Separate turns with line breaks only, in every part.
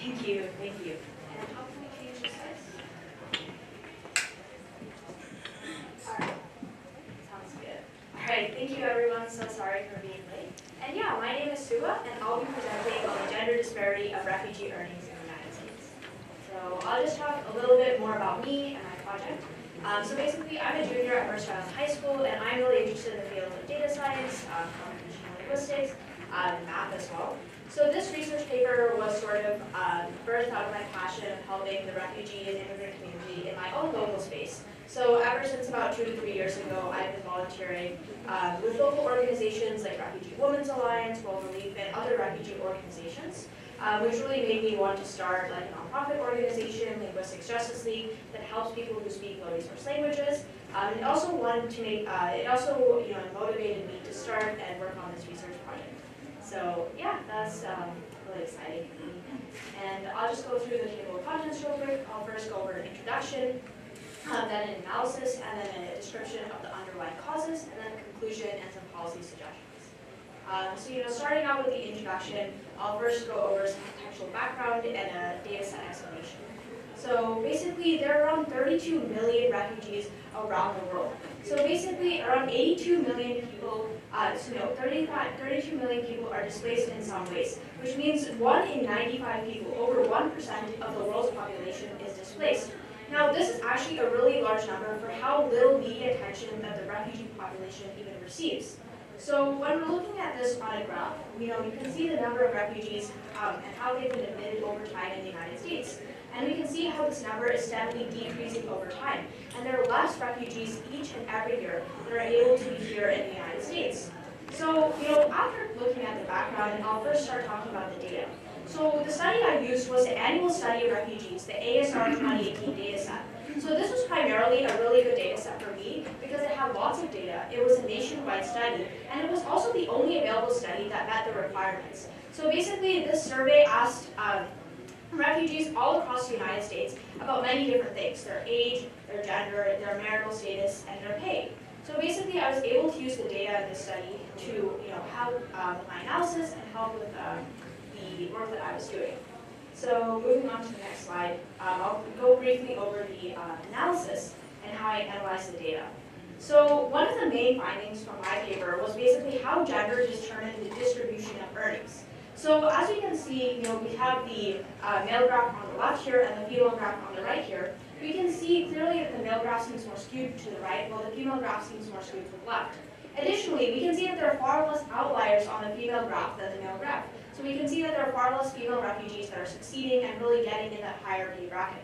Thank you, thank you. And how can we change the slides? Alright, sounds good. Alright, thank you everyone, so sorry for being late. And yeah, my name is Suba, and I'll be presenting on the gender disparity of refugee earnings in the United States. So I'll just talk a little bit more about me and my project. So basically, I'm a junior at Mercer Island High School, and I'm really interested in the field of data science, computational linguistics, and math as well. So this research paper was sort of birthed out of my passion of helping the refugee and immigrant community in my own local space. So ever since about 2 to 3 years ago, I've been volunteering with local organizations like Refugee Women's Alliance, World Relief, and other refugee organizations, which really made me want to start like a nonprofit organization, Linguistics Justice League, that helps people who speak low resource languages. And also wanted to make, it also motivated me to start and work on this research project. So yeah, that's really exciting for me. And I'll just go through the table of contents real quick. I'll first go over an introduction, then an analysis, and then a description of the underlying causes, and then a conclusion and some policy suggestions. So starting out with the introduction, I'll first go over some contextual background and a data set explanation. So basically, there are around 32 million refugees around the world. So basically, around 82 million people, 32 million people are displaced in some ways, which means 1 in 95 people, over 1% of the world's population, is displaced. Now, this is actually a really large number for how little media attention that the refugee population even receives. So when we're looking at this on a graph, you can see the number of refugees and how they've been admitted over time in the United States. And we can see how this number is steadily decreasing over time. And there are less refugees each and every year that are able to be here in the United States. So, after looking at the background, I'll first start talking about the data. So the study I used was the annual study of refugees, the ASR 2018 data set. So this was primarily a really good data set for me because it had lots of data. It was a nationwide study, and it was also the only available study that met the requirements. So basically, this survey asked refugees all across the United States about many different things: their age, their gender, their marital status, and their pay. So basically, I was able to use the data in this study to help with my analysis and help with the work that I was doing. So moving on to the next slide, I'll go briefly over the analysis and how I analyzed the data. So one of the main findings from my paper was basically how gender determined the distribution of earnings. So as you can see, we have the male graph on the left here and the female graph on the right here. We can see clearly that the male graph seems more skewed to the right, while the female graph seems more skewed to the left. Additionally, we can see that there are far less outliers on the female graph than the male graph. So we can see that there are far less female refugees that are succeeding and really getting in that higher pay bracket.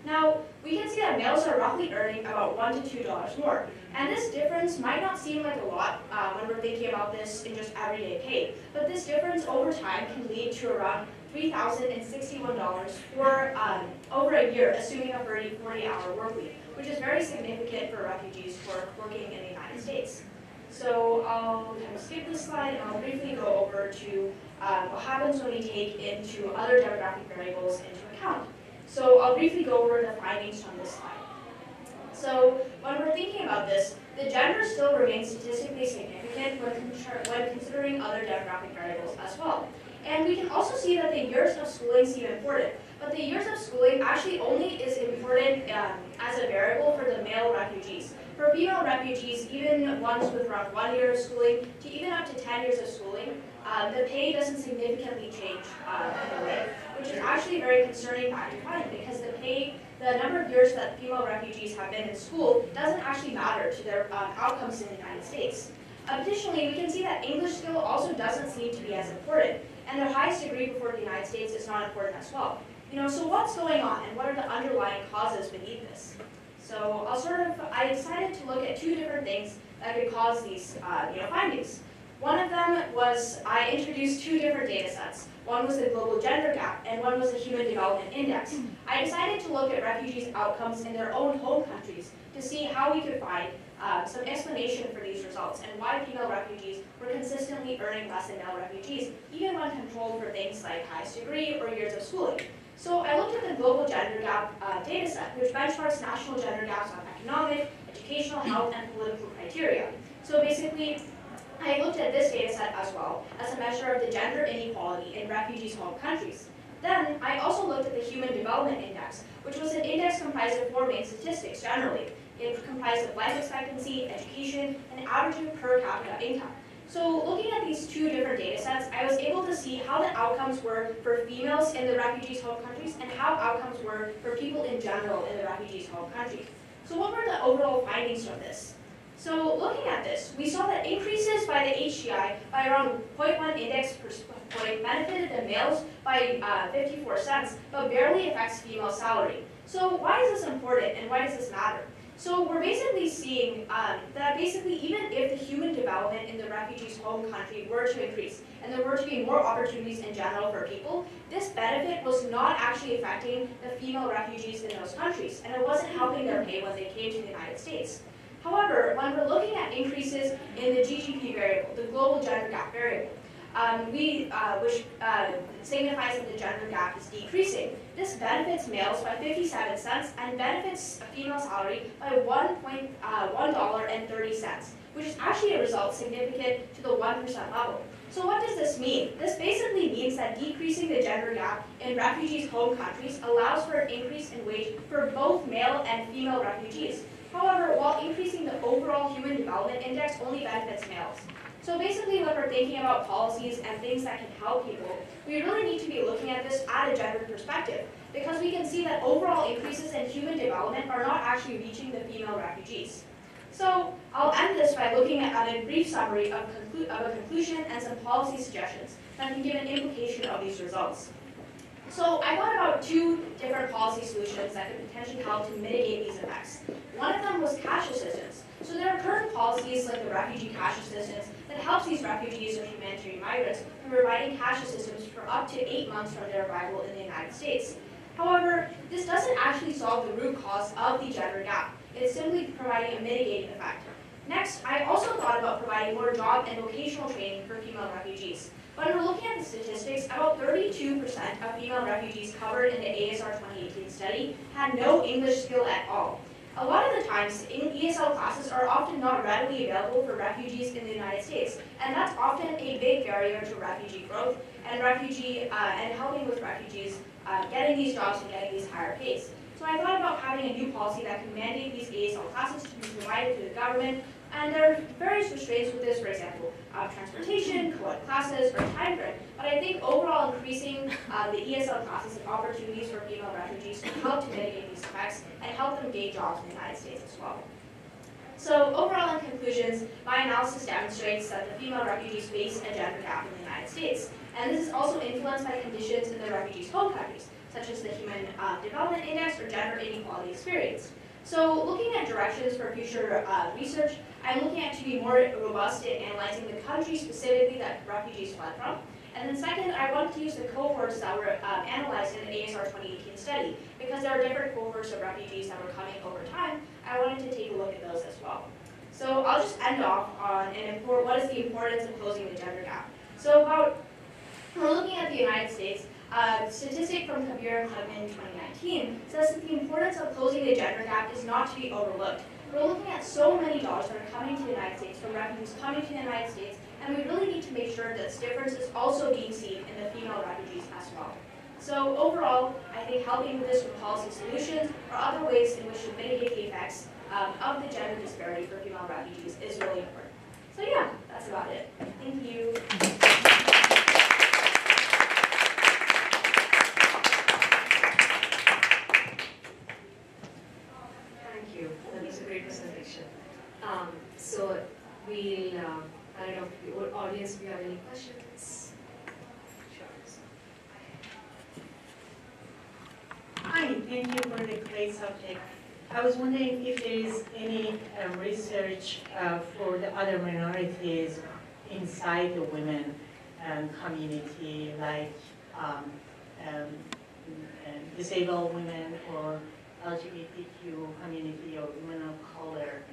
Now, we can see that males are roughly earning about $1 to $2 more. And this difference might not seem like a lot when we're thinking about this in just everyday pay, but this difference over time can lead to around $3,061 for over a year, assuming a 40-hour work week, which is very significant for refugees who are working in the United States. So I'll kind of skip this slide and I'll briefly go over to what happens when we take into other demographic variables into account. So I'll briefly go over the findings from this slide. So when we're thinking about this, the gender still remains statistically significant when considering other demographic variables as well. And we can also see that the years of schooling seem important, but the years of schooling actually only is important as a variable for the male refugees. For female refugees, even ones with around 1 year of schooling to even up to 10 years of schooling, the pay doesn't significantly change in a way, which is actually a very concerning fact to find because the number of years that female refugees have been in school doesn't actually matter to their outcomes in the United States. Additionally, we can see that English skill also doesn't seem to be as important, and their highest degree before the United States is not important as well. So what's going on, and what are the underlying causes beneath this? So I decided to look at 2 different things that could cause these findings. One of them was I introduced 2 different data sets. One was the global gender gap, and one was the human development index. I decided to look at refugees' outcomes in their own home countries to see how we could find some explanation for these results and why female refugees were consistently earning less than male refugees, even when controlled for things like highest degree or years of schooling. So I looked at the global gender gap data set, which benchmarks national gender gaps on economic, educational, health, and political criteria. So basically, I looked at this data set as well as a measure of the gender inequality in refugees' home countries. Then, I also looked at the Human Development Index, which was an index comprised of 4 main statistics generally. It comprised of life expectancy, education, and average per capita income. So looking at these 2 different data sets, I was able to see how the outcomes were for females in the refugees' home countries and how outcomes were for people in general in the refugees' home countries. So what were the overall findings from this? So looking at this, we saw that increases by the HDI by around 0.1 index per point benefited the males by 54 cents, but barely affects female salary. So why is this important and why does this matter? So we're basically seeing that basically even if the human development in the refugees' home country were to increase, and there were to be more opportunities in general for people, this benefit was not actually affecting the female refugees in those countries, and it wasn't helping their pay when they came to the United States. However, when we're looking at increases in the GGP variable, the global gender gap variable, which signifies that the gender gap is decreasing. This benefits males by 57 cents and benefits a female salary by $1.30, which is actually a result significant to the 1% level. So what does this mean? This basically means that decreasing the gender gap in refugees' home countries allows for an increase in wage for both male and female refugees. However, while increasing the overall human development index only benefits males. So basically when we're thinking about policies and things that can help people, we really need to be looking at this at a gender perspective, because we can see that overall increases in human development are not actually reaching the female refugees. So I'll end this by looking at a brief summary of a conclusion and some policy suggestions that can give an implication of these results. So I thought about 2 different policy solutions that could potentially help to mitigate these effects. One of them was cash assistance. So there are current policies like the refugee cash assistance that helps these refugees or humanitarian migrants from providing cash assistance for up to 8 months from their arrival in the United States. However, this doesn't actually solve the root cause of the gender gap. It's simply providing a mitigating effect. Next, I also thought about providing more job and vocational training for female refugees. When we're looking at the statistics, about 32% of female refugees covered in the ASR 2018 study had no English skill at all. A lot of the times, ESL classes are often not readily available for refugees in the United States, and that's often a big barrier to refugee growth and helping with refugees getting these jobs and getting these higher pays. So I thought about having a new policy that can mandate these ASL classes to be provided to the government, and there are various restraints with this, for example, transportation, co-ed classes, or time frame. But I think overall increasing the ESL classes and opportunities for female refugees can help to mitigate these effects and help them gain jobs in the United States as well. So overall, in conclusions, my analysis demonstrates that the female refugees face a gender gap in the United States. And this is also influenced by conditions in the refugees' home countries, such as the Human Development Index or gender inequality experience. So looking at directions for future research, I'm looking at to be more robust in analyzing the country specifically that refugees fled from. And then second, I wanted to use the cohorts that were analyzed in the ASR 2018 study, because there are different cohorts of refugees that were coming over time. I wanted to take a look at those as well. So I'll just end off on what is the importance of closing the gender gap. So we're looking at the United States. A statistic from Kabir and Klugman in 2019 says that the importance of closing the gender gap is not to be overlooked. We're looking at so many dollars that are coming to the United States, from refugees coming to the United States, and we really need to make sure that this difference is also being seen in the female refugees as well. So overall, I think helping with this with policy solutions or other ways in which to mitigate the effects of the gender disparity for female refugees is really important. So yeah, that's about it. Thank you.
So we'll, I don't know if the audience, if you have any questions. Sure.
Hi, thank you for the great subject. I was wondering if there is any research for the other minorities inside the women community, like disabled women or LGBTQ community or women of color.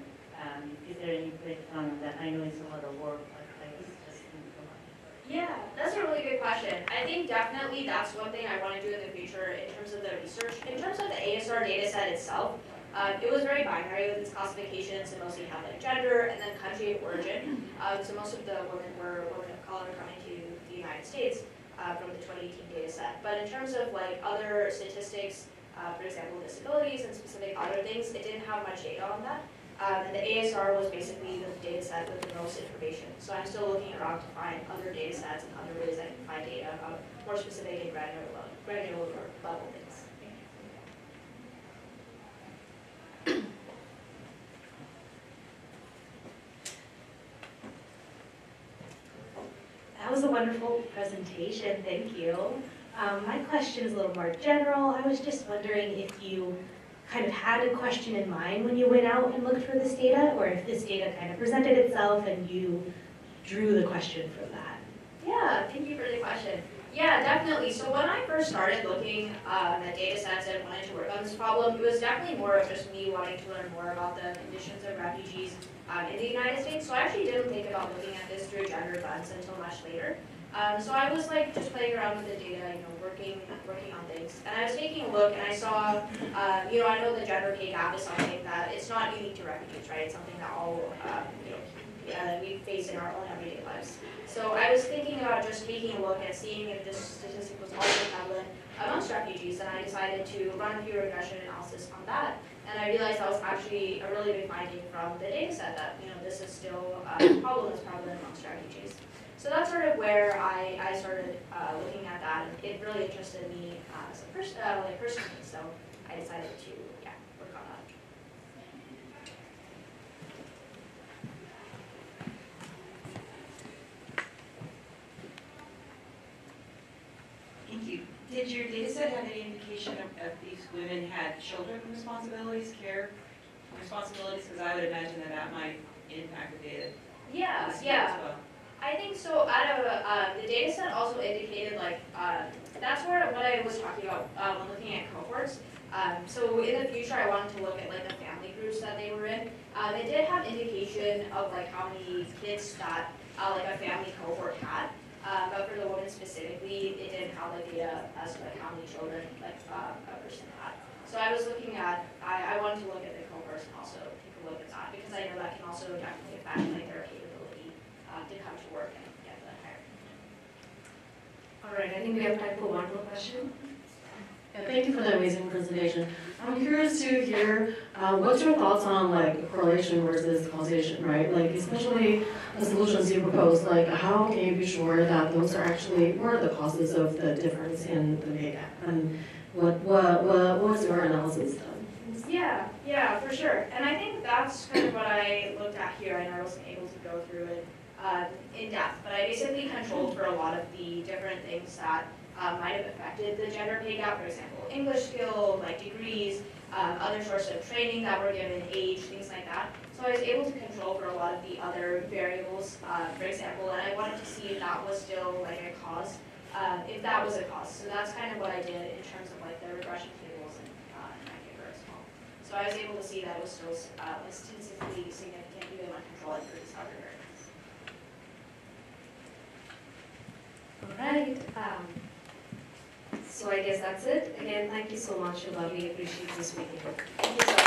Is there any breakdown on that? I know it's a lot of work, but it's just
Yeah, that's a really good question. I think definitely that's one thing I want to do in the future in terms of the research. In terms of the ASR data set itself, it was very binary with its classifications. It mostly had like gender and then country of origin. So most of the women were women of color coming to the United States from the 2018 data set. set. But in terms of like other statistics, for example, disabilities and specific other things, it didn't have much data on that. And the ASR was basically the data set with the most information. So I'm still looking around to find other data sets and other ways I can find data about more specific and granular level things.
That was a wonderful presentation, thank you. My question is a little more general. I was just wondering if you kind of had a question in mind when you went out and looked for this data, or if this data kind of presented itself and you drew the question from that.
Yeah, thank you for the question. Yeah, definitely. So when I first started looking at data sets and wanted to work on this problem, it was definitely more of just me wanting to learn more about the conditions of refugees in the United States. So I actually didn't think about looking at this through a gender lens until much later. So I was like just playing around with the data, working on things. And I was taking a look and I saw, I know the gender pay gap is something that it's not unique to refugees, right? It's something that all, we face in our own everyday lives. So I was thinking about just taking a look and seeing if this statistic was also prevalent amongst refugees, and I decided to run a few regression analysis on that. And I realized that was actually a really big finding from the data set that this is still a problem that's prevalent amongst refugees. So that's sort of where I started looking at that, and it really interested me as a personally. So I decided to work on that.
Thank you. Did your data set have any indication of these women had children responsibilities, care responsibilities? Because I would imagine that might impact the data.
Yeah.
As well.
I think so. Out of the data set also indicated that's what I was talking about when looking at cohorts. So in the future, I wanted to look at the family groups that they were in. It did have indication of how many kids that a family cohort had. But for the women specifically, it didn't have data as to how many children a person had. So I was looking at, I wanted to look at the cohorts and also take a look at that, because I know that can also definitely affect their capability to come to work and get the hire.
All right, I think we have time for one more question.
Yeah, thank you for the amazing presentation. I'm curious to hear what's your thoughts on correlation versus causation, right? Especially the solutions you propose, how can you be sure that those are actually the causes of the difference in the pay gap? And what was your analysis done?
Yeah, for sure. And I think that's kind of what I looked at here, and I wasn't able to go through it in depth, but I basically controlled for a lot of the different things that might have affected the gender pay gap, for example, English skill, degrees, other sorts of training that were given, age, things like that. So I was able to control for a lot of the other variables, for example, and I wanted to see if that was still a cause, if that was a cause. So that's kind of what I did in terms of the regression tables in my paper as well. So I was able to see that it was still statistically significant even when controlling for these other variables.
All right. So I guess that's it. Again, thank you so much, Shubha. We appreciate you speaking.
Thank you so much.